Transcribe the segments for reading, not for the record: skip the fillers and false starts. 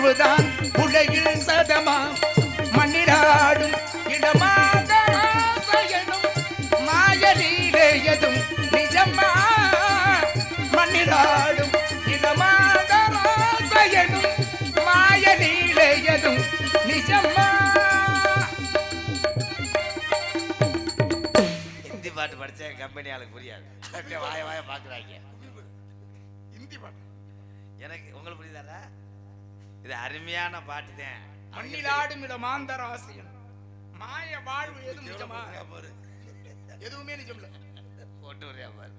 வாழ்வுதான் உலகில் சதமா மண்ணிலாடும் இடமாகணும் மாயலீலையதும் நிஜமா மண்ணிலாடும் இடமாகணும் மாயலீலையதும் நிஜமா. ஹிந்தி பாட்டு படிச்ச கம்பெனி ஆளுக்கு புரியாது, அப்படியே வாய வாய பாக்குறாங்க. ஹிந்தி பாட்டு எனக்கு உங்களுக்கு புரியுதாடா? இது அருமையான பாட்டு தான். மண்ணிலாடும் இடமாந்தர ஆசையன் மாய வாழ்வு எதுவும் நிஜமா? எதுவுமே நிஜம் இல்ல. போட்டு வரையா பாரு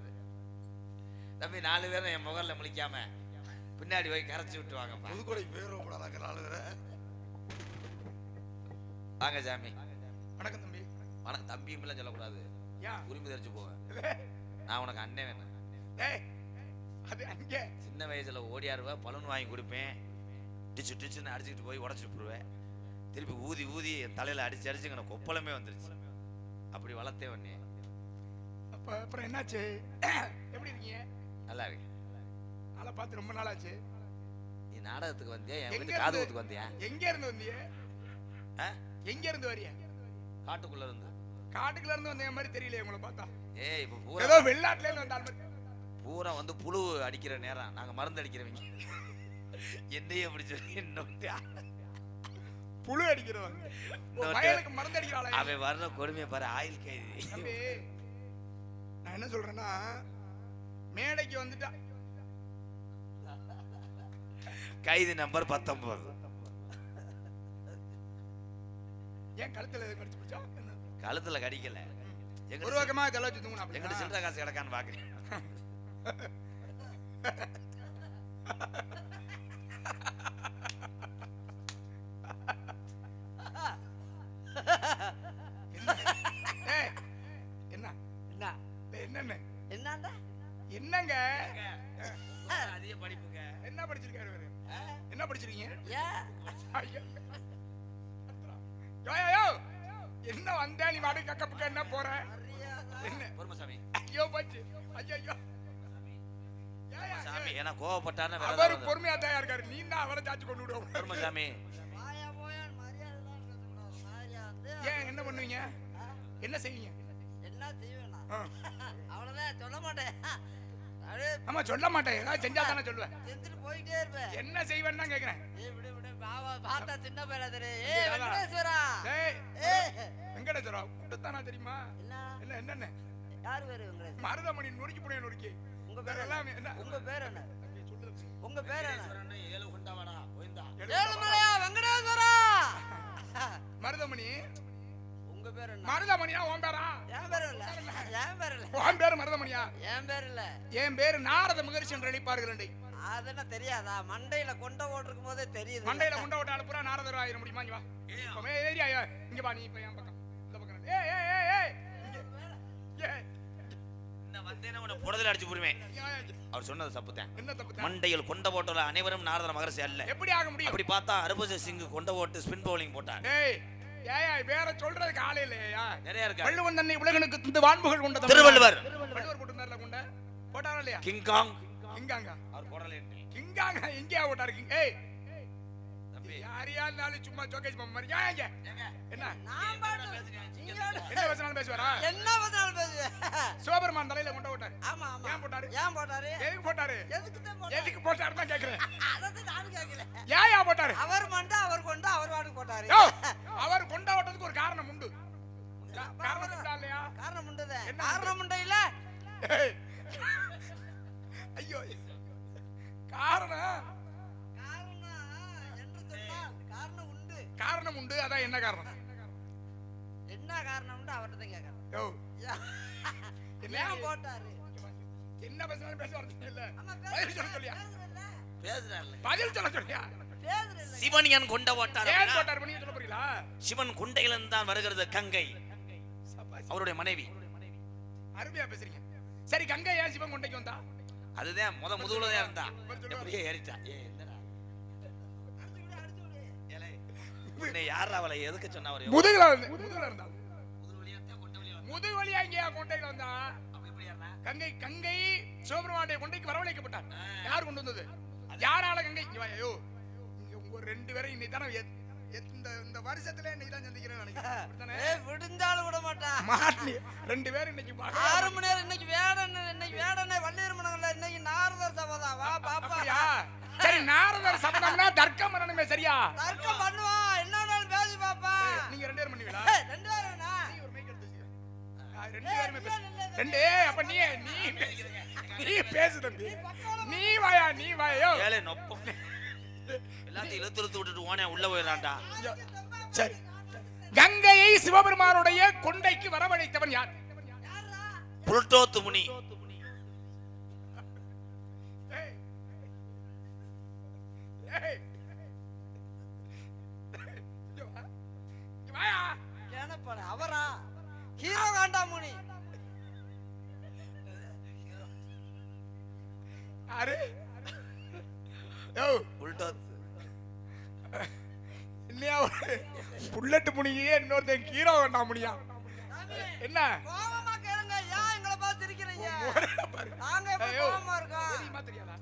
தம்பி. 4 பேரும் என் முகர்ல முழிக்காம பின்னாடி போய் கரைச்சி விட்டு வாங்க. புதுக்கோடைக்கு போயிடும் கூடாதாங்க 4 பேரை. வாங்க சாமி. வணக்கம் தம்பி. வணக்கம் தம்பி எல்லாம் சொல்லக்கூடாது, உரிமை தெரிச்சு போவேன். நான் உனக்கு அண்ணன் வேணும். அது அங்க சின்ன வயசுல ஓடியாருவ பலூன் வாங்கி கொடுப்பேன், டிச்சு டிச்சுன்னு அடிச்சுக்கிட்டு போய் உடச்சிட்டு போடுவேன். திருப்பி ஊதி ஊதி என் தலையில அடிச்சு அடிச்சு எனக்கு கொப்பளமே வந்துருச்சு. அப்படி வளர்த்தே உடனே. அப்புறம் என்னாச்சு? எப்படி இருக்கீங்க? நல்லா இருக்கு. நல்லா பார்த்து ரொம்ப நாளாச்சு. நீ நாடகத்துக்கு வந்தியா? என் வீட்டு காதுகுத்துக்கு வந்தியா? எங்க இருந்து வந்திய? எங்க இருந்து வரியா? காட்டுக்குள்ள இருந்து. காட்டுக்குள்ள இருந்து வந்த மாதிரி தெரியல உங்களை பார்த்தா. ஏய் இப்ப பூரா ஏதோ வெளிநாட்டுல இருந்து வந்தால் மாதிரி. பூரா வந்து புழு அடிக்கிற நேரம், நாங்க மருந்து அடிக்கிறவங்க. என்னையே அப்படி சொல்லி புழு அடிக்கிறவங்க வயலுக்கு மருந்து அடிக்கிறாளே. அவன் வர்ற கொடுமையை பாரு. ஆயில் கைதி. நான் என்ன சொல்றேன்னா, மேடைக்கு வந்துட்டா கைதி நம்பர் 19. ஏன் கழுத்துல கடிச்சு பிடிச்சா? கழுத்துல கடிக்கல, ஒரு பக்கமா தலச்சு தூங்குனா. எங்கிட்ட சில்லற காசு கிடக்கான்னு பாக்குறேன். என்னங்க அதிக படிப்புங்க. என்ன படிச்சிருக்காரு? என்ன படிச்சிருக்கீங்க? என்ன வந்த நீ வாடி கக்கப்புக்க என்ன போற? என்ன பொறுமசாமி? ஐயோ பச்சு. ஐயோ சாமி என்ன கோவப்பட்டானே வேற. அவர் பொறுமையா தான் இருக்காரு. நீ தான் அவரை சாச்சு கொண்டு விடுவ. பொறுமசாமி ஏன் என்ன பண்ணுவீங்க? என்ன செய்வீங்க? என்ன செய்வேனா? அவ்வளவுதான், சொல்ல மாட்டேன். ஆமா சொல்ல மாட்டேன். ஏதாவது செஞ்சா தானே சொல்லுவேன். செஞ்சுட்டு போயிட்டே இருப்பேன். என்ன செய்வேன்னு தான் கேக்குறேன். விடு விடு பாவா, பார்த்தா சின்ன பையல தெரியும். ஏய் வெங்கடேஸ்வரா. வெங்கடேஸ்வரா கூட்டத்தானா தெரியுமா? என்ன என்னன்னு யார் பேரு? வெங்கடேஸ்வரா. மருதமணி நொறுக்கி புடிய நொறுக்கி. உங்க பேர் என்ன? உங்க பேர் என்ன? உங்க பேர் என்ன? ஏழு குண்டவாடா கோவிந்தா. ஏழுமலையா வெங்கடேஸ்வரா. மருதமணி. உங்க பேர் என்ன? மருதமணியா? உன் பேரா? என் பேர் இல்ல. என் பேர் இல்ல. உன் பேர் மருதமணியா? என் பேர் இல்ல. என் பேர் நாரத மகரிஷி என்று அழைப்பார்கள். அதென்ன தெரியாதா? மண்டையில கொண்ட ஓட்டிருக்கும் போதே தெரியுது. மண்டையில கொண்ட ஓட்ட அனுப்புறா நாரதர் ஆயிர முடியுமா? இங்க வா. ஏரியா இங்க வா. நீ இப்ப என் பக்கம் இந்த பக்கம். என்ன வந்தேனா உன்னை புடதல அடிச்சு புடுவேன். அவர் சொன்னது தப்புதான். என்ன தப்பு? மண்டையில் கொண்ட ஓட்டல அனைவரும் நாரத மகரிஷி அல்ல. எப்படி ஆக முடியும்? அப்படி பார்த்தா ஹர்பஜன் சிங் கொண்ட ஓட்டு ஸ்பின் பவுலிங் போட்டான். வேற சொல்றதுக்கு ஆளே இல்லையா? நிறைய இருக்கு. வள்ளுவன் தன்னை உலகனுக்கு தந்து வான்புகள் கொண்ட திருவள்ளுவர். வள்ளுவர் போட்டுனார்ல கொண்ட போட்டாரா இல்லையா? கிங் காங் கிங்காங்க அவர் போடல. கிங்காங்க எங்கயா போட்டாரு? கிங் தம்பி யாரியா நாளை சும்மா ஜோகேஷ் மாமா மாதிரி. என்ன நான் பாட்டு என்ன பேசணும் பேசுவாரா? என்ன பேசணும் பேசுவே? சோபர்மான் தலையில கொண்ட ஓட்டாரு. ஆமா ஆமா. ஏன் போட்டாரு? ஏன் போட்டாரு? எதுக்கு போட்டாரு? எதுக்கு போட்டாரு தான் கேக்குறேன். அத நானும் கேக்கல. ஏன் போட்டாரு? அவர் மண்ட அவர் கொண்ட அவர் வாடு போட்டாரு. அவர் கொண்ட ஓட்டதுக்கு ஒரு காரணம் உண்டு. காரணம் உண்டா இல்லையா? காரணம் உண்டுதே. காரணம் உண்டா இல்ல? ஐயோ காரணம் என்று சொன்னால் காரணம் உண்டு. காரணம் உண்டு. அதான் என்ன காரணம்? என்ன காரணம் உண்டு அவர்ட்ட கேக்குறேன். யோ என்ன போட்டாரு? என்ன பேசணும் பேச வரது இல்ல. ஆமா பதில் சொல்ல சொல்லியா? பேசுறாரு. பதில் சொல்ல சொல்லியா? பேசுறேன். சிவனியன் கொண்ட ஓட்டார். ஏன் போட்டார் நீங்க சொல்ல போறீங்களா? சிவன் கொண்டையிலிருந்து தான் வருகிறது கங்கை, அவருடைய மனைவி. அருமையா பேசுறீங்க. சரி கங்கை ஏன் சிவன் கொண்டைக்கு வந்தா? அதுதான் முதுகுல தான் இருந்தா. எப்படியே ஏறிட்டா. என்னடா உன்னை யார் அவளை எதுக்கு சொன்னா? அவரு முதுகுல இருந்தா. முதுகு வழியா இங்க கொண்டைக்கு வந்தா. கங்கை கங்கை சிவபெருமானுடைய கொண்டைக்கு வரவழைக்கப்பட்டார். யார் கொண்டு வந்தது? யாரால கங்கை? ஐயோ இங்க ரெண்டு பேரும் இன்னைக்கு தானே இந்த வருஷத்துல இன்னைக்கு தான் சந்திக்கிறேன் நினைக்கிறேன். விடுந்தாலும் விட மாட்டான். மாட்டி ரெண்டு பேரும் இன்னைக்கு 6 மணி நேரம் இன்னைக்கு வேடனை வள்ளியூர் மனங்கள்ல இன்னைக்கு நாரதர் சபதா வா பாப்பா. சரி நாரதர் சபதம்னா தர்க்கம் பண்ணணுமே சரியா? தர்க்கம் பண்ணுவா என்னன்னாலும் பேசி பாப்பா. நீங்க ரெண்டு பேரும் பண்ணுவீங்களா? ரெண்டு பேரும்னா நீ ஒரு மைக் எடுத்து வச்சுக்க. ரெண்டு பேருமே பேசு. ரெண்டு அப்ப நீ பேசு தம்பி. நீ வாயா ஏலே நொப்பம் எல்லாத்தையும் இழுத்து விட்டுட்டு ஓனே உள்ள போயிடறான்டா. சரி கங்கையை சிவபெருமானுடைய கொண்டைக்கு வரவழைத்தவன் யார்? புருட்டோத்து முனி. அவரா ஹீரோ காண்டாமுனி. யாரு? புல்லட் முனியே இன்னொருத்தன் ஹீரோ வேண்டாம் முடியா? என்ன கோவமா கேளுங்க. ஏன் எங்களை பார்த்து இருக்கிறீங்க? நாங்க எப்ப கோவமா இருக்கோம் தெரியுமா தெரியாதா?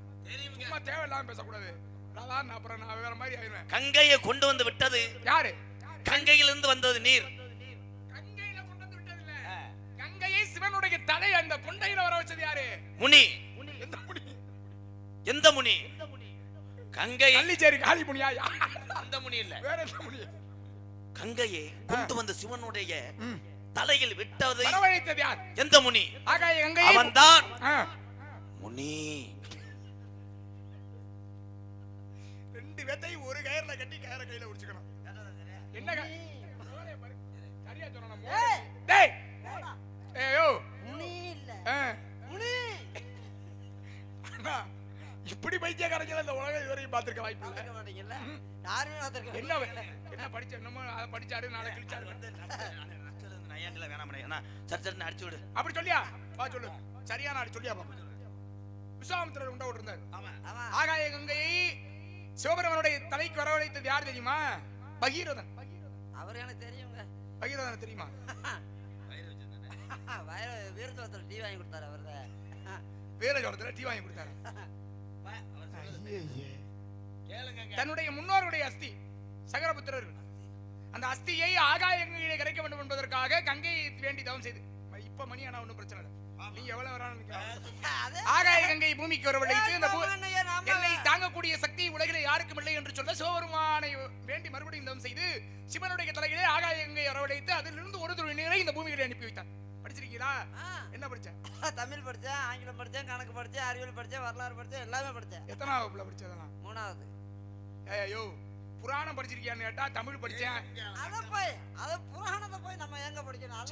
சும்மா தேவையில்லாம பேசக்கூடாது. அப்புறம் நான் வேற மாதிரி ஆயிடுவேன். கங்கையை கொண்டு வந்து விட்டது யாரு? கங்கையிலிருந்து வந்தது நீர். கங்கையில கொண்டு வந்து விட்டது இல்ல. கங்கையை சிவனுடைய தலை அந்த கொண்டையில வர வச்சது யாரு? முனி. எந்த முனி? எந்த முனி? கங்கை கள்ளிச்சேரி காளி முனியா? அந்த முனி இல்ல, வேற எந்த முனி? கங்கையை கொண்டு வந்த சிவனுடைய தலையில் விட்டது வரவழைத்தது யார்? எந்த முனி? ஆகாய கங்கை அவன்தான் முனி. ரெண்டு பேத்தை ஒரு கயிறுல கட்டி கயிற கையில உடிச்சுக்கணும். என்ன சரியா சொன்னா? டேய் ஏயோ முனி இல்ல முனி. இப்படி பைத்தியக்காரங்க இந்த உலகம் இதுவரையும் பார்த்திருக்க வாய்ப்பு இல்ல. மாட்டீங்கல்ல யாருமே பார்த்திருக்க. என்ன படிச்ச என்னமோ அதை படிச்சாரு நாளை கிழிச்சாரு. நையாண்டில வேணாமனே انا சர்ச்சர்னு அடிச்சு விடு. அப்படி சொல்லியா? வா சொல்லு. சரியான அடி சொல்லியா பாப்பா. விஸ்வாமித்திரர் உண்ட விட்டுறாரு. ஆமா. ஆகாய கங்கையை சிவபெருமானுடைய தலைக்கு வரவழைத்தது யார் தெரியுமா? பகீரதன். அவர் எனக்கு தெரியுங்க. பகீரதன் தெரியுமா? வீரஜோதத்துல டீ வாங்கி கொடுத்தாரு. அவர்தான் வீரஜோதத்துல டீ வாங்கி கொடுத்தாரு. தன்னுடைய முன்னோருடைய அஸ்தி சகரபுத்திரர் அந்த அஸ்தியை ஆகாய கங்கையிலே கரைக்க வேண்டும் என்பதற்காக கங்கையை வேண்டி தவம் செய்து. இப்ப மணி ஆனா ஒண்ணும் பிரச்சனை இல்லை. நீங்க எவ்வளவு வரான்னு ஆகாய கங்கை பூமிக்கு வரவழைத்து இந்த என்னை தாங்கக்கூடிய சக்தி உலகிலே யாருக்கும் இல்லை என்று சொல்ல சிவபெருமானை வேண்டி மறுபடியும் தவம் செய்து சிவனுடைய தலையிலே ஆகாய கங்கை வரவழைத்து அதிலிருந்து ஒரு துளி நீரை இந்த பூமியிலே அனுப்பி வைத்தார். படிச்சிருக்கீங்களா? என்ன படிச்ச? தமிழ் படிச்சேன், ஆங்கிலம் படிச்சேன், கணக்கு படிச்சேன், அறிவியல் படிச்சேன், வரலாறு படிச்சேன், எல்லாமே படிச்சேன். எத்தனாவது வகுப்புல படிச்சதெல்லாம்? 3வது. ஐயோ புராணம் படிச்சிருக்கியான்னு கேட்டா தமிழ் படிச்சேன். அத புராணத்தை போய் நம்ம எங்க படிக்கணும்?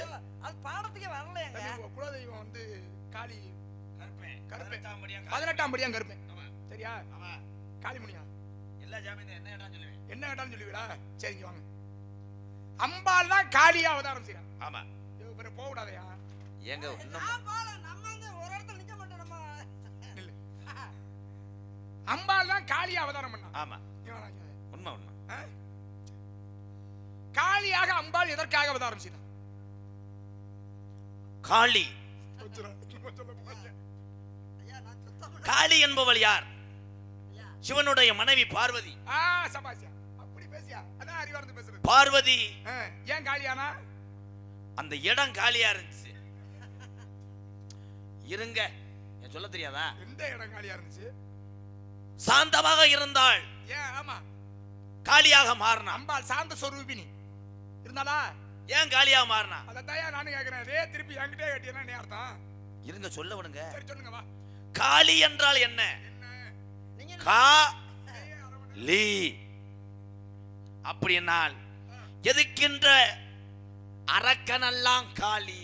அது பாடத்துக்கே வரலையேங்க. குலதெய்வம் வந்து காளி கருப்பேன் 18ஆம் படியான் கருப்பேன். சரியா? காளிமுனியா? எல்லா ஜாமீன் என்ன கேட்டாலும் சொல்லுவேன். என்ன கேட்டாலும் சொல்லுவீங்களா? சரிங்க வாங்க. அம்பாள் தான் காளியா அவதாரம் செய்யறான். ஆமா. இவர போக கூடாதயா? ஏங்க நம்ம வந்து ஒரு இடத்துல நிக்க மாட்டோம். நம்ம இல்ல. அம்பாள் தான் காளியா அவதாரம் பண்ணா. ஆமா. உண்மை உண்மை. காளியாக அம்பாள் எதற்காக அவதாரம் செய்தார்? காளி. காளி என்பவள் யார்? சிவனுடைய மனைவி பார்வதி. சபாஷியா அப்படி பேசியா? அதான் அறிவார்ந்து பேசுறது. பார்வதி ஏன் காளியானா? அந்த இடம் காலியா இருந்துச்சு. இருங்க ஏன் சொல்ல தெரியாதா? எந்த இடம் காலியா இருந்துச்சு? சாந்தமாக இருந்தாள். ஏன்? ஆமா காளியாக மாறினா. அம்பாள் சாந்த சொரூபினி இருந்தாளா? ஏன் காளியாக மாறினா? அதத்தான் நானும் கேக்குறேன். அதே திருப்பி என்கிட்டே கேட்டீங்கன்னா என்ன அர்த்தம்? இருங்க சொல்ல விடுங்க. சரி சொல்லுங்க வா. காளி என்றால் என்ன? காளி அப்படினால் எதுக்கின்ற அரக்கனெல்லாம் காளி.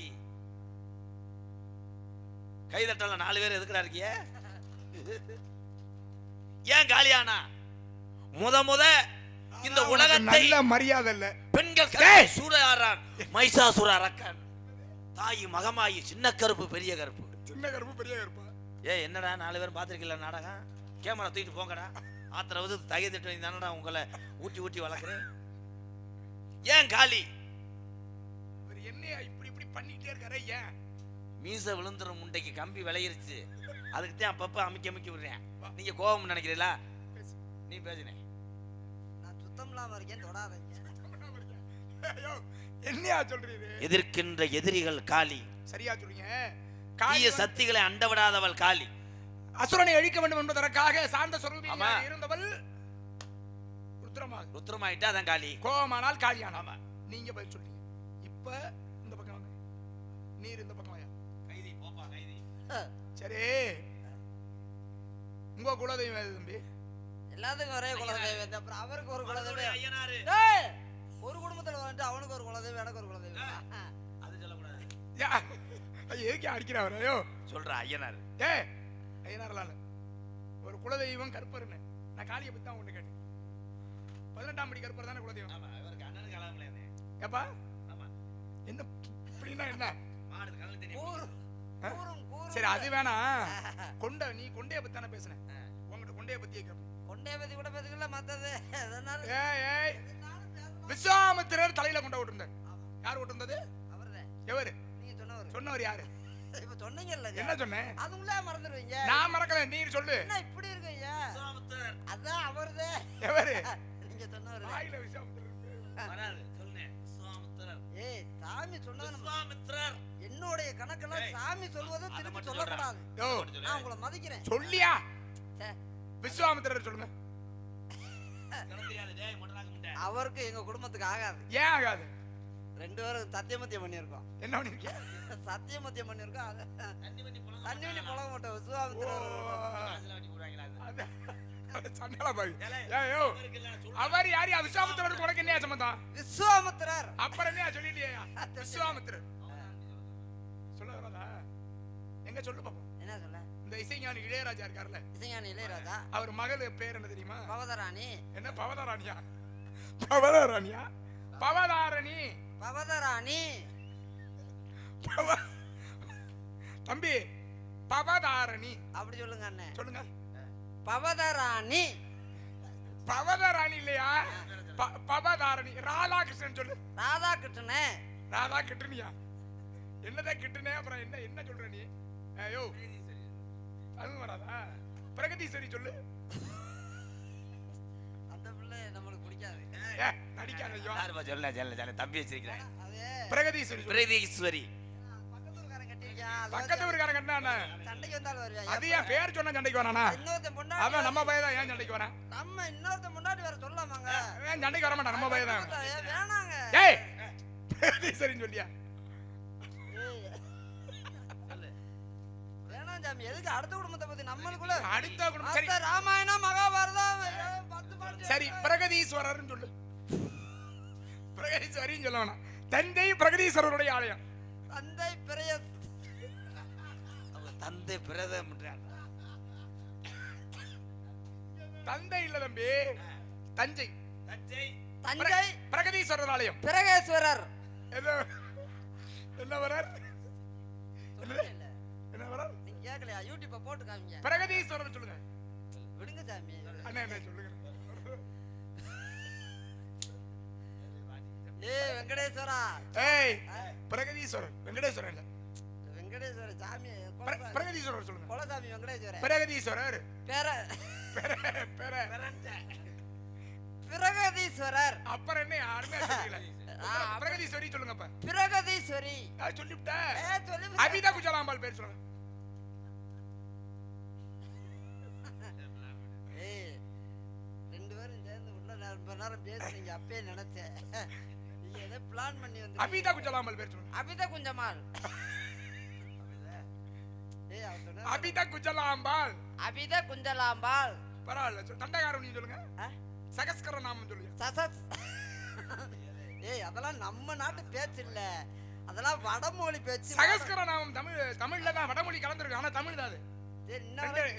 கைதட்டல 4 பேர் எதுக்குடா இருக்கீங்க? ஏன் காளியானா? முத இந்த உலகத்தை நல்ல மரியாதை இல்ல. பெண்கள் சூரஆரான் மைசாசுர அரக்கன் தாய் மகமாயி சின்ன கருப்பு பெரிய கருப்பு. சின்ன கருப்பு பெரிய கருப்பு. என்னடா 4 பேர் பாத்திருக்கீங்களா நாடகம்? கேமரா தூக்கிட்டு போங்கடா. ஆத்திரவது தகை திட்டு தானடா உங்களை ஊட்டி வளர்க்குறேன். ஏன் காளி? என்னையா இப்படி பண்ணிட்டே இருக்காரு? ஏன்? மீச விழுந்துற முண்டைக்கு கம்பி விளையிருச்சு. அதுக்கு தான் அப்பப்ப அமுக்கி விடுறேன். நீங்க கோபம் நினைக்கிறீங்களா? நீ பேசுனே. சுத்தம் இல்லாம இருக்கேன் தொடாதீங்க. ஐயோ, என்னையா சொல்றீரு? எதிர்க்கின்ற எதிரிகள் காளி. சரியா சொல்றீங்க. தீய சக்திகளை அண்டவிடாதவள் காளி. அசுரனை அழிக்க வேண்டும் என்பதற்காக சாந்த சொரூபியாக இருந்தவள் ருத்ரமாயிட்டா அதான் காளி. கோமானால் காளியானா. நீங்க பதில் சொல்றீங்க. இப்ப இந்த பக்கம் வாங்க. நீர் இந்த பக்கம் வாயா. கைதி போப்பா கைதி. சரி, உங்க குலதெய்வம் எது தம்பி? எல்லாத்துக்கும் ஒரே குலதெய்வம். அப்புறம் அவருக்கு ஒரு குலதெய்வம். ஐயனாரு. டேய், ஒரு குடும்பத்துல வந்துட்டு அவனுக்கு ஒரு குலதெய்வம், எனக்கு ஒரு குலதெய்வம். அது சொல்லக்கூடாது. எதுக்கு அடிக்கிறாரோ? சொல்ற ஐயனார். ஐயனார்லாம் இல்ல. ஒரு குலதெய்வம் கருப்பர்னு. நான் காளியை பத்தி தான் ஒண்ணு கேட்டேன். 18ஆம் படி கருப்பர் தானே குலதெய்வம். ஆமா, இவருக்கு அண்ணனுக்கு அலாமலையானே. ஏப்பா ஆமா. என்ன இப்படின்னா என்ன? மாடு கண்ணு தெரியும். சரி, அது வேணா. நீ கொண்டைய பத்தி தானே பேசுன. உங்ககிட்ட கொண்டைய பத்தியே கேப்பேன். கொண்டைய பத்தி கூட பேசுகல, மத்தது அதனால. ஏய், விஸ்வாமித்திரர் தலையில கொண்ட விட்டுருந்தார். யார் விட்டுருந்தது? அவர்தான். எவரு? நீங்க சொன்னவர். சொன்னவர் யாரு? இப்ப சொன்னீங்கல்ல. என்ன சொன்னேன்? அதுங்களே மறந்துடுவீங்க. நான் மறக்கல, நீ சொல்லு. என்ன இப்படி இருக்கீங்க? விஸ்வாமித்திரர். அதான் அவர்தான். எவரு? நீங்க சொன்னவர். வாயில விஸ்வாமித்திரர் வராது. சொல்லுனே. விஸ்வாமித்திரர். ஏய், சாமி சொன்னது விஸ்வாமித்திரர். என்னோட கணக்கெல்லாம் சாமி சொல்வதை திருப்பி சொல்லக்கூடாது. யோ, நான் உங்களை மதிக்கிறேன். சொல்லியா? சே, விஸ்வாமித்திரர் சொல்லுங்க. கண்ணு தெரியாது. டேய் மொட்டராக முண்டை. அவருக்கு எங்க குடும்பத்துக்கு ஆகாது. ஏன் ஆகாது? 2 பேரும் சத்தியமத்தியம் பண்ணியிருக்கோம். என்ன பண்ணிருக்கிய? சத்தியமத்தியம் பண்ணியிருக்கோம். அது தண்ணி பண்ணி புலங்க. தண்ணி பண்ணி பழக மாட்டோம். விசுவாமித்திரர் காசுல வட்டி போடுவாங்களா அது? சண்டல பாவி. ஏலே, ஏயோ, அவருக்கு இல்ல சொல்லு. அவர் யாரு? விஸ்வாமித்திரருக்கு உனக்கு என்ன சம்பந்தம்? விசுவாமித்திரர். அப்புறம் என்ன சொல்லிட்டியா? விஸ்வாமித்திரர் சொல்ல வராதா? எங்க சொல்லு பாப்போம். என்ன சொல்ல? இந்த இசைஞானி இளையராஜா இருக்காருல்ல, இசைஞானி இளையராஜா. அவர் மகள் பேர் என்ன தெரியுமா? பவதராணி. என்ன பவதாராணியா? பவதாராணியா? பவதாரணி. பவதராணி. தம்பி, பவதாரணி அப்படி சொல்லுங்க அண்ணே. சொல்லுங்க. பவதராணி. பவதாராணி இல்லையா? பவதாரணி. ராதாகிருஷ்ணன் சொல்லு. ராதாகிருஷ்ணனே. ராதா கிட்டுனியா? என்னதான் கிட்டுனே? அப்புறம் என்ன என்ன சொல்ற நீ? ஐயோ, அதுவும் வராதா? பிரகதீஸ்வரி சொல்லு. அந்த பிள்ளை நம்மளுக்கு பிடிக்காது. நடிக்காத ஐயோ. யாருப்பா சொல்ல சொல்ல சொல்ல தம்பி வச்சிருக்கிறேன். அது பிரகதீஸ்வரி சொல்லு. பிரகதீஸ்வரி. பக்கத்து ஊர்காரன் கட்டிருக்கியா? பக்கத்து ஊருக்காரன் கட்டினா சண்டைக்கு வந்தாலும் வருவியா? அது ஏன் பேர் சொன்னா சண்டைக்கு வரானா? இன்னொருத்தன் பொண்டாட்டி. அவன் நம்ம பையன் தான். ஏன் சண்டைக்கு வரான்? நம்ம இன்னொருத்தன் பொண்டாட்டி வேற சொல்லலாமாங்க? ஏன் சண்டைக்கு வர மாட்டான்? நம்ம பையன் தான். வேணாங்க. ஏய், பிரகதீஸ்வரின்னு சொல்லியா? வேணாம் சாமி. எதுக்கு அடுத்த குடும்பத்தை பத்தி நம்மளுக்குள்ள? அடுத்த குடும்பம் சரி. அடுத்த ராமாயணம் மகாபாரதம் 10 பாட்டு. சரி, பிரகதீஸ்வரர்னு சொல்லு. பிரகதீஸ்வரின்னு சொல்ல வேணாம். தந்தை பிரகதீஸ்வரருடைய ஆலயம். தந்தை பிரயஸ். அவங்க தந்தை பிரதம். தந்தை இல்ல தம்பி, தஞ்சை. தஞ்சை. தஞ்சை பிரகதீஸ்வரர் ஆலயம். பிரகேஸ்வரர். என்ன வரார்? சொல்லுங்க. என்ன வரார்? நீங்க கேட்கலையா? யூடியூப்பை போட்டு காமிங்க. பிரகதீஸ்வரர் சொல்லுங்க. விடுங்க சாமி. அண்ணா என்ன சொல்லுங்க. ஏய் வெங்கடேஸ்வரா. ஏய், பிரகதீஸ்வரர். வெங்கடேஸ்வரர் இல்ல. வெங்கடேஸ்வரர் சாமி. பிரகதீஸ்வரர் சொல்லுங்க. குலசாமி வெங்கடேஸ்வரர். பிரகதீஸ்வரர். பிரகதீஸ்வரர். அப்புறம் என்ன யாருமே சொல்லல. பிரகதீஸ்வரி சொல்லுங்க. அப்ப பிரகதீஸ்வரி. நான் சொல்லிட்டேன். சொல்லி அபிதா குஜலாம்பாள் பேர் சொல்லுங்க. ஏய், 2 பேரும் சேர்ந்து உள்ள ரொம்ப நேரம் பேசுறீங்க. அப்பயே நினைச்சேன் நீங்க ஏதோ பிளான் பண்ணி வந்து. அபிதா குஜலாம்பாள் பேர் சொல்லுங்க. அபிதா குஞ்சமால். ஏய், அவ சொன்னா அபிதா குஜலாம்பாள். அபிதா குஞ்சலாம்பாள். பரவாயில்ல. தண்டகாரம் நீங்க சொல்லுங்க. சகஸ்கர நாமம் சொல்லுங்க. சசஸ். ஏய், அதெல்லாம் நம்ம நாட்டு பேச்சு இல்ல, அதெல்லாம் வடமொழி பேச்சு. சகஸ்கர நாமம் தமிழ்ல தான் வடமொழி கலந்துருக்கு. ஆனா தமிழ் தான் அது. சரி,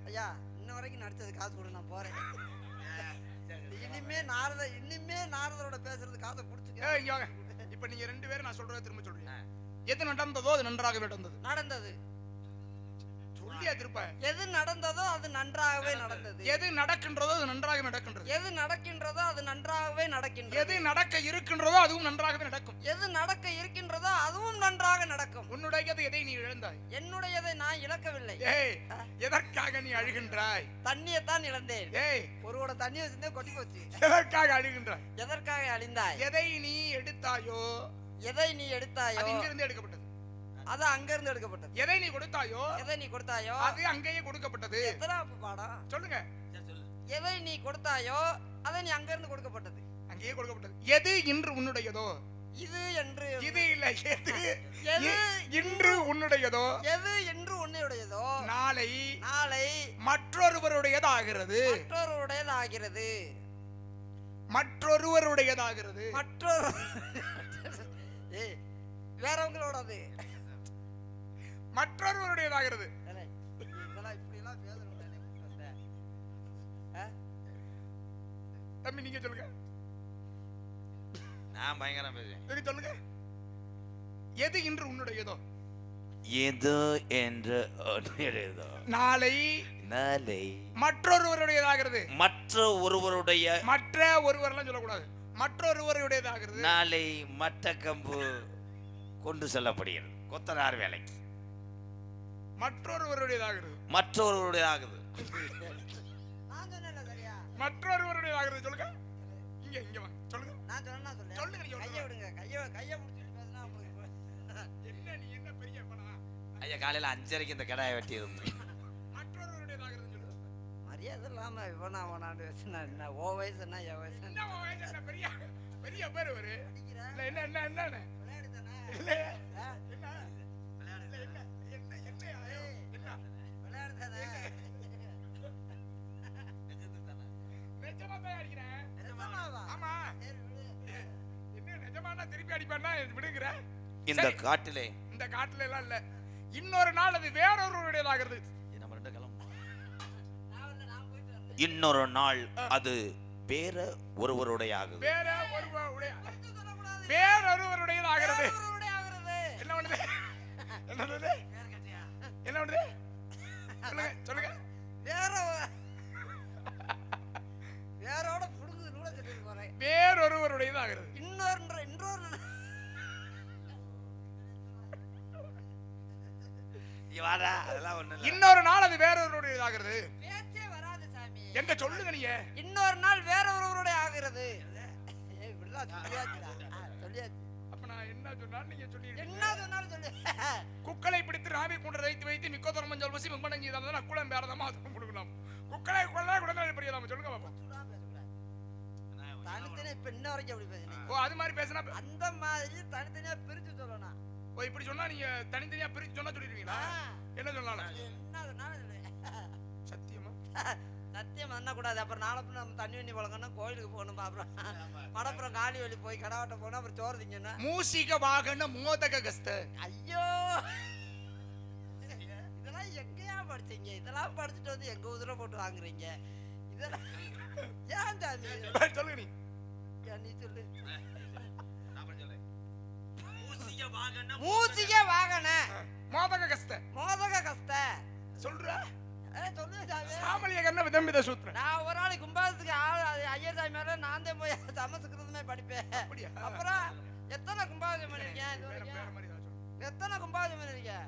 ஐயா இன்ன வரைக்கும் நடிச்சது காசு கொடு, நான் போறேன். இனிமே நாரதரோட பேசுறது காசை புடிச்சுக்க. இங்க வாங்க. இப்ப நீங்க 2 பேரும் நான் சொல்றத திரும்ப சொல்றீங்க. எது நடந்ததோ அது நன்றாக நடந்தது. நடந்தது. சொல்லு. எப்படியா திருப்ப? எது நடந்ததோ அது நன்றாகவே நடந்தது. எது நடக்கின்றதோ அது நன்றாக நடக்கின்றது. எது நடக்கின்றதோ அது நன்றாகவே நடக்கின்றது. எது நடக்க இருக்கின்றதோ அதுவும் நன்றாகவே நடக்கும். எது நடக்க இருக்கின்றதோ அதுவும் நன்றாக நடக்கும். உன்னுடையது எதை நீ இழந்தாய்? என்னுடையதை நான் இழக்கவில்லை. ஏய், எதற்காக நீ அழுகின்றாய்? தண்ணியைத்தான் இழந்தேன். ஏய், ஒரு கூட தண்ணி வச்சிருந்தே கொட்டி போச்சு. எதற்காக அழுகின்றாய்? எதற்காக அழிந்தாய்? எதை நீ எடுத்தாயோ எதை நீ எடுத்தாயோ அது இங்கிருந்து எடுக்கப்பட்டது. அது அங்கிருந்து எடுக்கப்பட்டது. எதை நீ கொடுத்தாயோ எதை நீ கொடுத்தாயோ அது அங்கேயே கொடுக்கப்பட்டது. எத்தனாவது பாடம்? சொல்லுங்க. எதை நீ கொடுத்தாயோ அதை நீ அங்கிருந்து கொடுக்கப்பட்டது. அங்கேயே கொடுக்கப்பட்டது. எது இன்று உன்னுடையதோ? இது என்று இது இல்ல, எது எது இன்று உன்னுடையதோ எது என்று உன்னுடையதோ நாளை நாளை மற்றொருவருடையதாகிறது. மற்றொருடையதாகிறது. மற்றொருவருடையதாகிறது. மற்றொரு ஏய் வேறவங்களோடது. மற்றொருவருடையதாகிறது. இதெல்லாம் இப்படி எல்லாம் பேசணும். தம்பி நீங்க சொல்லுங்க. நான் பயங்கரம் பேசுவேன். சரி சொல்லுங்க. எது இன்று உன்னுடையதோ? எது என்று உன்னுடையதோ நாளை நாளை மற்றொருவருடையதாகிறது. மற்ற ஒருவருடைய மற்ற ஒருவரெல்லாம் சொல்லக்கூடாது. மற்றொருவருடையதாகிறது. நாளை மற்ற கம்பு கொண்டு செல்லப்படுகிறது கொத்தனார் வேலைக்கு. மற்றொருவருடையதாகிறது. மற்றொருவருடையதாகுது. நான் சொன்னேன்ல சரியா? மற்றொருவருடையதாகிறது. சொல்லுங்க. இங்க இங்க வா. சொல்லுங்க. நான் சொன்னா சொல்ல. சொல்லுங்க. நீங்க கையை விடுங்க. கையை முடிச்சிட்டு பேசினா என்ன நீ என்ன பெரிய பணா? ஐயா காலையில 5:30 இந்த கடாயை வெட்டி இருந்து மற்றொருவருடையதாகிறது சொல்லுங்க. மரியாதை இல்லாம இவனா அவனாண்டு பேசினா என்ன? ஓ வயசு என்ன என் வயசு என்ன உன் வயசு என்ன பெரிய பெரிய பேர் இவரு? இல்ல என்ன என்ன என்ன விளையாடு தானே? இல்ல என்ன விளையாடு இல்ல என்ன என்ன என்ன ஐயோ என்ன விளையாடு தானே? நிஜமா தான் அடிக்கிறேன். நிஜமாவா? ஆமா. சரி விடு. என்ன நிஜமானா திருப்பி அடிப்பானா விடுங்கற? இந்த காட்டிலே இந்த காட்டுல எல்லாம் இல்ல. இன்னொரு நாள் அது வேறொருவருடையதாகிறது. நம்ம ரெண்டு கிளம்பு. நான் போயிட்டு வரேன். இன்னொரு நாள் அது வேற ஒருவருடையாகுது. வேற ஒருவருடைய சொல்லக்கூடாது. வேறொருவருடையதாகிறது. வேறொருவருடையாகிறது. என்ன பண்ணுது? என்ன பண்ணுது? என்ன பண்ணுது? சொல்லுங்க சொல்லுங்க. வேரோட புடுங்குது கூட சொல்லிட்டு போறேன். வேறொருவருடையதாகிறது. இன்னொரு வாடா அதெல்லாம் ஒண்ணு இல்ல. இன்னொரு நாள் அது வேறொருவருடையதாகிறது. பேச்சே வராது சாமி. எங்க சொல்லுங்க நீங்க. இன்னொரு நாள் வேற ஒருவருடைய ஆகிறது. ஏய் இப்படிலாம் சொல்லியாச்சுடா. சொல்லியாச்சு. அப்ப நான் என்ன சொன்னாலும் நீங்க சொல்லிடுங்க. என்ன சொன்னாலும் சொல்லு. குக்களை பிடித்து ராவி போன்ற வைத்து வைத்து மிக்கோதரம் மஞ்சள் வசி மிம்பனங்கி தான் அக்குளம் பேரதமா அது கொடுக்கணும். குக்களை கொள்ளா குடலை பிரியதாம சொல்லுங்க பாப்போம். தனித்தனியா இப்ப இன்ன வரைக்கும் அப்படி பேசுறீங்க. ஓ அது மாதிரி பேசினா அந்த மாதிரி தனித்தனியா பிரிச்சு சொல்லணும். ஓ இப்படி சொன்னா நீங்க தனித்தனியா பிரிச்சு சொன்னா சொல்லிடுவீங்களா? என்ன சொன்னாலும் என்ன சொன்னாலும் சொல்லு. சத்தியமா சத்தியம் பண்ண கூடாது. அப்புறம் நாளை பின்ன நம்ம தண்ணி வண்ணி பழக்கம்னா கோயிலுக்கு போகணும். அப்புறம் மடப்புறம் காலி வழி போய் கடாவட்ட போனா அப்புறம் சோறு திங்கன்னா மூசிக வாகன மோதக கஸ்த. ஐயோ இதெல்லாம் எங்கேயா படிச்சீங்க? இதெல்லாம் படிச்சுட்டு வந்து எங்க உதிரை போட்டு வாங்குறீங்க? இதெல்லாம் ஏன் சாமி? சொல்லுங்க நீ. நீ சொல்லு. மூசிக வாகன மூசிக வாகன மோதக கஸ்த. மோதக கஸ்த சொல்றா? சொல்லு சாமி. சாமலிய கண்ண விதம்பித சூத்திர. நான் ஒரு நாளைக்கு கும்பாசத்துக்கு ஐயர் சாமி மேல நான் தான் போய் சமஸ்கிருதமே படிப்பேன். அப்படியா? அப்புறம் எத்தனை கும்பாசம் பண்ணிருக்கேன்? வேற மாதிரி ஏதாவது சொல்லு. எத்தனை கும்பாசம் பண்ணிருக்கேன்?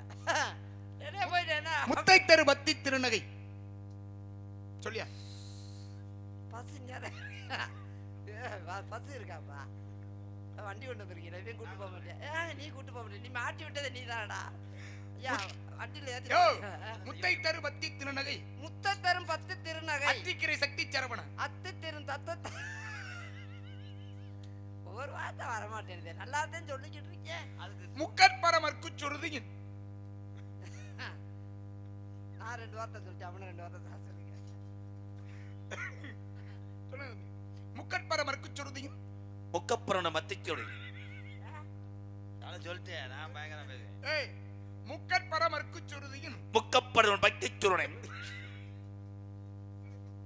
என்ன போயிட்டு என்ன முத்தை தெரு பத்தி திருநகை சொல்லியா? பசுங்க பசு இருக்காப்பா. வண்டி கொண்டு வந்திருக்கீங்க. இவன் கூட்டு போக மாட்டேன். நீ கூட்டு போக மாட்டேன். நீ மாட்டி விட்டது நீ தானடா. ஐயா வண்டியில ஏத்தி முத்தை தெரு பத்தி திருநகை முத்த தரும் 10 திருநகை அத்திக்கிரை சக்தி சரவண அத்து திரும் தத்த ஒரு வார்த்தை வர மாட்டேங்குது. நல்லா தான் சொல்லிக்கிட்டு இருக்கேன். முக்கற்பரமர்க்கு சுருதியின். நான் 2 வார்த்தை சொல்லிட்டேன். அவன 2 வார்த்தை தான் சொல்லிருக்கேன். சொல்லுங்க. முக்கற்பரமர்க்கு சுருதியின். முக்கப்புறன மத்திச்சொடி. நான் சொல்லிட்டேன். நான் பயங்கரம் பேசுறேன். ஏய் முக்கற்பரமர்க்கு சுருதியின். முக்கப்புறன மத்திச்சுருணை.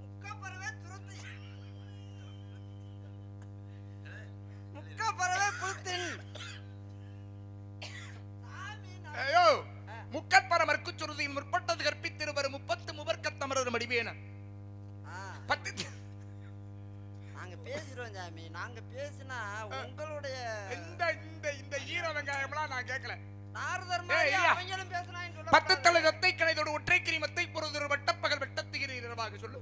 முக்கப்பறவே துருத்தி. முக்கப்பறவே புல்தின். ஐயோ முக்கற்பரமர்க்கு சுருதியின் முற்பட்டது கற்பித்து வேணும். ஆ, 10 நாங்க பேசுறோம் சாமி. நாங்க பேசினா உங்களுடைய இந்த இந்த இந்த ஈர வெங்காயம்லாம் நான் கேட்கல. நாரதர் மாதிரி ஏய், ஐயா. அவங்களும் பேசுனாங்க சொல்ல 10 தலை ரத்தை கணைதோடு ஒற்றை கிரிமத்தை பொறுதொரு வட்டப்பகல் வெட்டத்துகிறீர் இரவாக சொல்லு.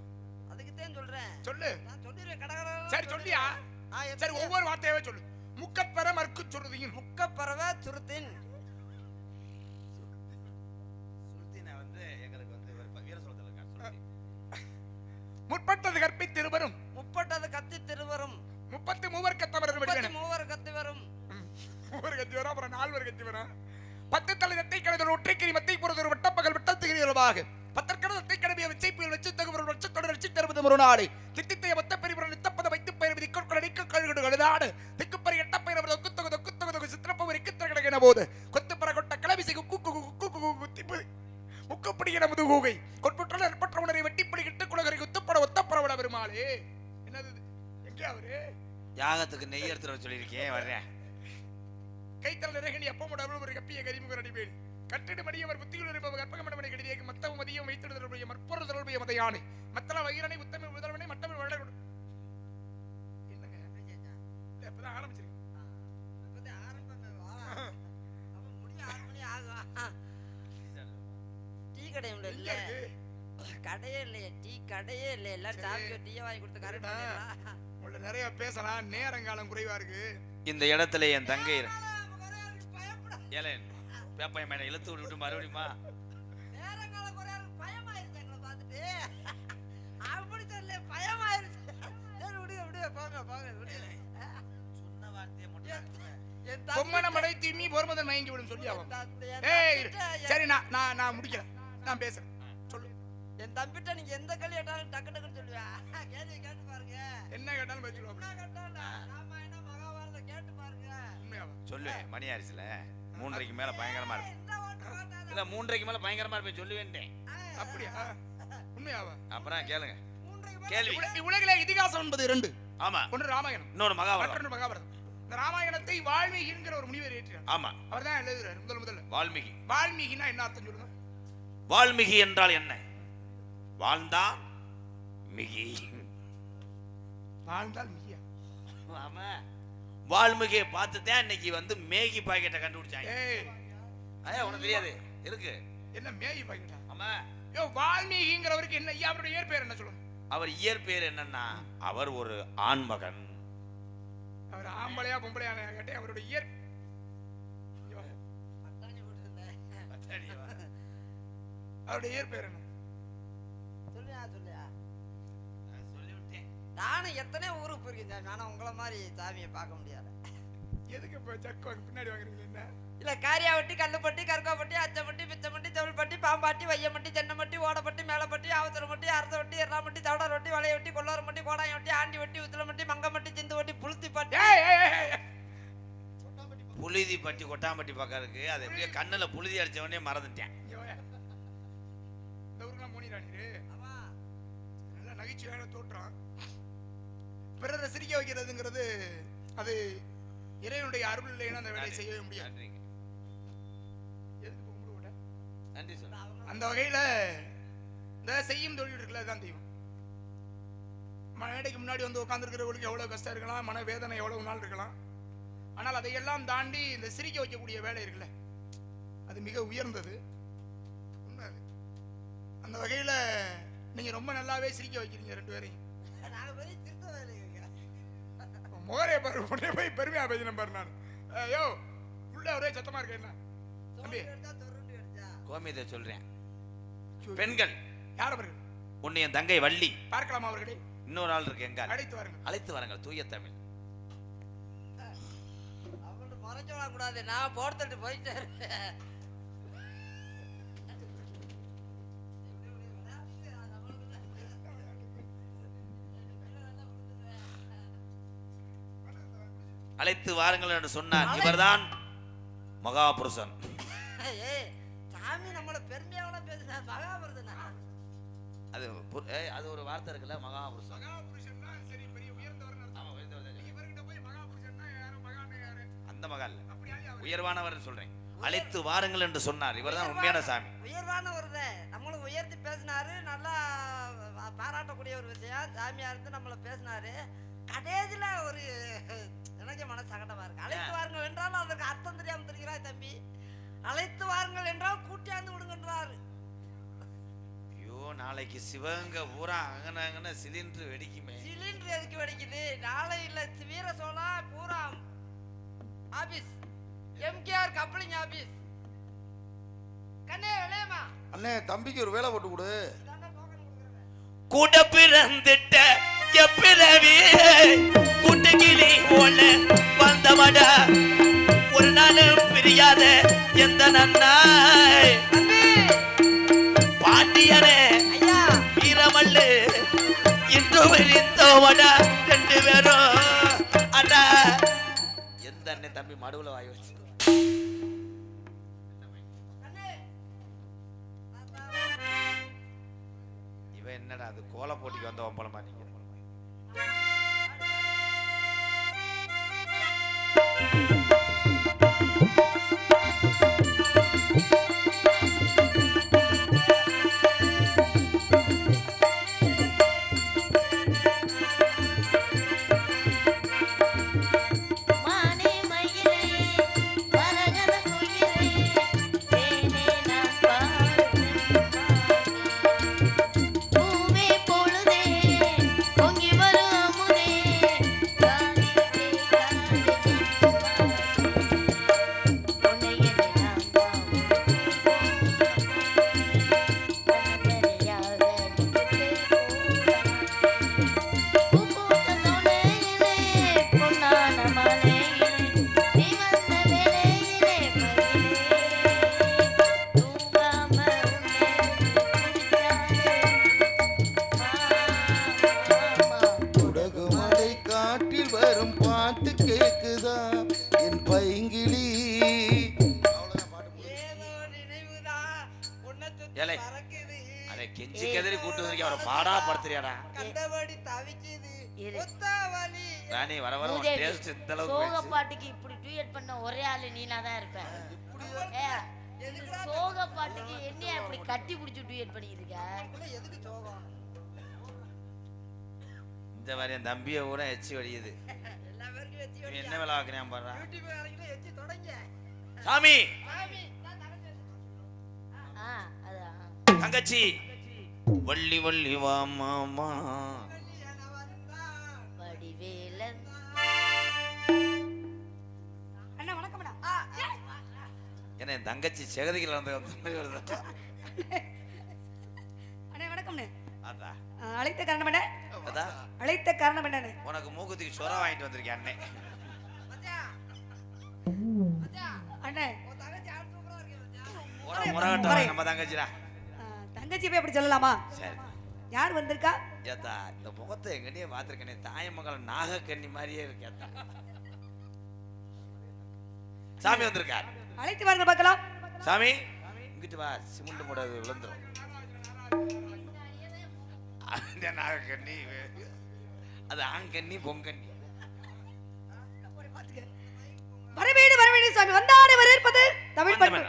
அதுக்குத்தான் சொல்றேன். சொல்லு. நான் சொல்லிடுறேன் கடகடா. சரி சொல்லியா? சரி ஒவ்வொரு வார்த்தையாவே சொல்லு. முக்கப்பெற மறுக்கு சொல்றதையும் முக்கப்பறவை துருத்தின் சுல்தினை வந்து எங்களுக்கு வந்து வீர சோழத்தில் இருக்கார். முற்பட்டது கற்பித்திருவரும் முப்பட்டது கத்தி திருவரும் 33 கத்தவர்கள் விடுவேன். மூவர் கத்தி வரும். 3 கத்தி வரும், அப்புறம் 4 கத்தி வரும். 10 தலை ரத்தை கணைதோடு ஒற்றை கிரிமத்தை பொறுதொரு வட்டப்பகல் வெட்டத்துகிறீர் இரவாக பத்தற்கடத்தை கடமையை வச்சை புயல் வச்சு தகுவர் வச்சத்தோடு ரட்சி தருவது ஒரு நாடு தித்தித்தைய மொத்த பெரிபுரம் நித்தப்பத வைத்து பயிர் விதிக்கொள் அடிக்க கழுகுடு கழுதாடு திக்குப்பறி எட்டப்பயிர் தொக்கு சித்திரப்ப ஒரு இக்கத்திர கிடக்கின போது கொத்துப்பற கொட்ட கிளவிசை குத்திப்பு முக்குப்பிடிகிற முதுகூகை கொட்புற்ற நற்பற்ற உணரை வெட்டிப்படி கிட்டு குலகரை குத்துப்பட ஒத்தப்பறவட பெருமாளே. என்னது எங்கே அவரு? யாகத்துக்கு நெய் எடுத்துட்டு வர சொல்லியிருக்கேன், வர்றேன். கைத்தல நிறைகணி அப்பமோட ஒரு கப்பிய கரிமுக அடிவேல் கட்டிடு மடியவர் புத்தியுள் இருப்பவர் கற்பகமண்டமனை கடிதியக்கு மத்தவ மதியம் வைத்திடுதலுடைய மற்பொரு தருடைய மதையானை மத்தள வயிறனை உத்தம முதல்வனை மட்டமிழ் வழ என்னங்க இப்பதான் ஆரம்பிச்சிருக்கேன். டீ கடையும் இல்ல கடையே இல்லையே. டீ கடையே இல்ல. எல்லாம் சாப்பிட்டு டீ வாங்கி கொடுத்து கரெக்ட். உள்ள நிறைய பேசலாம், நேரங்காலம் குறைவா இருக்கு. இந்த இடத்துல என் தங்கை ஏலேன் பேப்பைய மேல இழுத்து விட்டு மறுபடியுமா நேரங்காலம் குறையா பயமாயிருச்சு எங்களை பார்த்துட்டு. அப்படி சொல்ல பயமாயிருச்சு. சரி விடுங்க விடுங்க போங்க போங்க விடுங்க. சொன்ன வார்த்தையை மட்டும் பொம்மன மடை தீமி பொறுமதன் மயங்கி விடும் சொல்லி அவன். ஏய் சரி நான் முடிக்கிறேன், நான் பேசுறேன் சொல்லு. என் தம்பிட்ட நீங்க எந்த கேள்வி கேட்டாலும் டக்கு டக்குன்னு சொல்லுவேன். கேள்வி கேட்டு பாருங்க. என்ன கேட்டாலும் பேசுவோம். என்ன கேட்டாலும் ராமாயணம் மகாபாரதம் கேட்டு பாருங்க. உண்மையாவா? சொல்லு. மணி ஆரிச்சுல 3:30க்கு மேல பயங்கரமா இருப்பேன். இந்த ஓட்டு ஓட்டாத. இல்ல 3:30க்கு மேல பயங்கரமா இருப்பேன் சொல்லுவேன்ட்டேன். அப்படியா? உண்மையாவா? அப்புறம் கேளுங்க மூன்றைக்கு கேள்வி. உலகிலே இதிகாசம் என்பது 2. ஆமா, ஒன்று ராமாயணம், இன்னொரு மகாபாரதம். மற்றொன்று மகாபாரதம். இந்த ராமாயணத்தை வால்மீகிங்கிற ஒரு முனிவர் ஏற்றினார். ஆமா, அவர்தான் எழுதுறாரு முதல்ல. வால்மீகி. வால்மீகினா என்ன அர்த்தம் சொல்லுங்க? வால்மீகி என்றால் என்ன? வாழ்ந்தான் மிகி. வாழ்ந்தால் மிகியா? ஆமா, வால்மீகியை பார்த்துதான் இன்னைக்கு வந்து மேகி பாக்கெட்டை கண்டுபிடிச்சாங்க. ஏய் ஐயா உனக்கு தெரியாது இருக்கு. என்ன மேகி பாக்கெட்டா? ஆமா, யோ வால்மீகிங்கிறவருக்கு என்ன ஐயா அவருடைய இயற்பெயர் என்ன சொல்லுங்க? அவர் இயற்பெயர் என்னன்னா அவர் ஒரு ஆண்மகன். அவர் ஆம்பளையா பொம்பளையா கேட்டே அவருடைய இயற் அத்தானி போட்டுருந்தேன். அவருடைய இயற்பெயர் என்ன? சொல்லியா சொல்லியா. சொல்லிவிட்டேன். நானும் எத்தனை ஊருக்கு போயிருக்கேன் சாமி. ஆனா உங்களை மாதிரி சாமியை பார்க்க முடியாது. எதுக்கு இப்ப ஜக்கு வாங்க பின்னாடி வாங்குறீங்க? என்ன இல்ல காரியாவட்டி கல்லுப்பட்டி கருக்காப்பட்டி அச்சப்பட்டி பிச்சப்பட்டி செவல்பட்டி பாம்பாட்டி வையமட்டி தென்னமட்டி ஓடப்பட்டி மேலப்பட்டி ஆவத்தரமட்டி அரசவட்டி எறாமட்டி தவடரொட்டி வளையவட்டி கொள்ளரமட்டி கோடாயவட்டி ஆண்டி வட்டி உத்தலமட்டி மங்கமட்டி சிந்து வட்டி புளுத்திப்பட்டி. புழுதி பட்டி கொட்டாம்பட்டி பக்கம் இருக்கு. அது எப்படியே கண்ணுல புழுதி அடிச்சவனே மறந்துட்டேன். இந்த ஊருக்குலாம் மோனிராணிரு ஆமா நல்ல நகைச்சுவையான தோற்றம். பிறரை சிரிக்க வைக்கிறதுங்கிறது அது இறைவனுடைய அருள் இல்லைன்னா அந்த வேலையை செய்யவே முடியாது. நன்றிங்க. எதுக்கு கும்பிடு விட? நன்றி சொல்ல. அந்த வகையில இந்த செய்யும் தொழில் இருக்குல்ல தான் தெய்வம். மேடைக்கு முன்னாடி வந்து உட்கார்ந்துருக்கிறவங்களுக்கு எவ்வளவு கஷ்டம் இருக்கலாம், மன வேதனை எவ்வளவு நாள் இருக்கலாம். ஆனால் அதையெல்லாம் தாண்டி இந்த சிரிக்க வைக்கக்கூடிய வேலை இருக்குல்ல, அது மிக உயர்ந்தது. உண்மை அது. அந்த வகையில நீங்க ரொம்ப நல்லாவே சிரிக்க வைக்கிறீங்க 2 பேரையும். நாங்க பெரிய திருத்த வேலைங்க. முகரே பாரு, உடனே போய் பெருமையா பேசினேன் பாரு. நான் ஐயோ உள்ள ஒரே சத்தமா இருக்கு. என்ன தம்பி கோமியத்தை சொல்றேன். பெண்கள் யார் அவர்கள்? ஒன்னு என் தங்கை வள்ளி. பார்க்கலாமா அவர்களே? இன்னொரு ஆள் இருக்கு எங்க அழைத்து வாருங்கள். அழைத்து வாருங்கள். தூய தமிழ். அவங்கள்ட்ட மறைச்சு விட கூடாது. நான் போர்த்துட்டு போயிட்டேன். அழைத்து வாருங்கள் என்று சொன்னார். இவர்தான் மகாபுருஷன். ஏய் சாமி நம்மள பெருமையாவல பேசுனா மகாபுருஷனா? அது ஒரு வார்த்தை இருக்குல்ல, மகாபுருஷன். மகாபுருஷன்னா சரி பெரிய உயர்ந்தவர் அர்த்தம். ஆமா, உயர்ந்தவர். நீங்க இவர்கிட்ட போய் மகாபுருஷன்னா யாரு, மகான்னா யாரு? அந்த மகால் அப்படியே அவர் உயர்வானவர் சொல்றேன். அழைத்து வாருங்கள் என்று சொன்னார். இவர்தான் உண்மையான சாமி. உயர்வானவர். நம்மளும் உயர்த்தி பேசினாரு. நல்லா பாராட்டக்கூடிய ஒரு விஷயம். சாமியார் இருந்து நம்மள பேசினாரு. கடைசியில ஒரு எனக்கு மன சங்கடமா இருக்கு. அழைத்து வாருங்கள் என்றால் அதற்கு அர்த்தம் தெரியாம தெரிகிறாய் தம்பி. அழைத்து வாருங்கள் என்றால் கூட்டியாந்து விடுங்கன்றாரு. ஐயோ, நாளைக்கு சிவகங்கை பூரா அங்கன சிலிண்டர் வெடிக்குமே. சிலிண்டர் எதுக்கு வெடிக்குது? நாளை இல்ல வீர சோழா பூரா ஆபீஸ், எம்கேஆர் கப்ளிங் ஆபீஸ். கண்ணே விளையமா அண்ணே, தம்பிக்கு ஒரு வேலை போட்டு கொடு. கூட பிறந்துட்ட எப்பிறவி கூட்டுக்கிளி போல வந்தவடா, ஒரு நாள் பிரியாத எந்த நன்னாய் பாண்டியனே வீரமல்லு இன்று விரித்தோவடா ரெண்டு பேரும் அண்ணா. எந்த அண்ணன் தம்பி மடுவுல வாய் வச்சு இவன் என்னடா அது கோல போட்டிக்கு வந்தவன் போல மாட்டீங்க. கெஞ்சி கதறி கூட்டு வந்து அவரை பாடா படுத்துறியாடா. கண்டபடி தவிக்குது ராணி வர வர டேஸ்ட் இந்த அளவுக்கு சோக பாட்டுக்கு இப்படி டூயட் பண்ண ஒரே ஆளு நீனா தான் இருப்ப. சோக பாட்டுக்கு என்னைய அப்படி கட்டி பிடிச்சி டூயட் பண்ணிட்டு இருக்க. எதுக்கு சோகம்? இந்த மாதிரி என் தம்பிய கூட எச்சி வடியுது. எல்லா பேருக்கும் எச்சி வடியுது. என்ன வேலை ஆக்குறேன் பாரு. யூடியூப் வரைக்கும் எச்சி தொடங்க. சாமி அதான் தங்கச்சி வள்ளி வள்ளி வா மாமா வடிவேலன். அண்ணா வணக்கம் அண்ணா. என்ன என் தங்கச்சி செகதிகள் வந்து வருது. அண்ணா வணக்கம்ண்ணே. அதான் அழைத்த காரணம் என்ன? அதான் அழைத்த காரணம் என்னண்ணே? உனக்கு மூக்குத்துக்கு சொர வாங்கிட்டு வந்திருக்கேன் அண்ணே. அண்ணே முறகட்டம் நம்ம தங்கச்சிடா. தங்கச்சி போய் அப்படி சொல்லலாமா? சரி, யார் வந்திருக்கா? ஏத்தா இந்த முகத்தை எங்கன்னே பாத்திருக்கேனே, தாயமங்கலம் நாகக்கண்ணி மாதிரியே இருக்கேத்தா. சாமி வந்திருக்கார். அழைத்து வாங்க பார்க்கலாம். சாமி இங்கிட்டு வா, சிமெண்ட் மூடாது விழுந்துரும். அந்த நாகக்கண்ணி அது ஆங்கண்ணி பொங்கண்ணி. வரவேடு வரவேடு சாமி வந்தாரை வரவேற்பது தமிழ் பண்பு.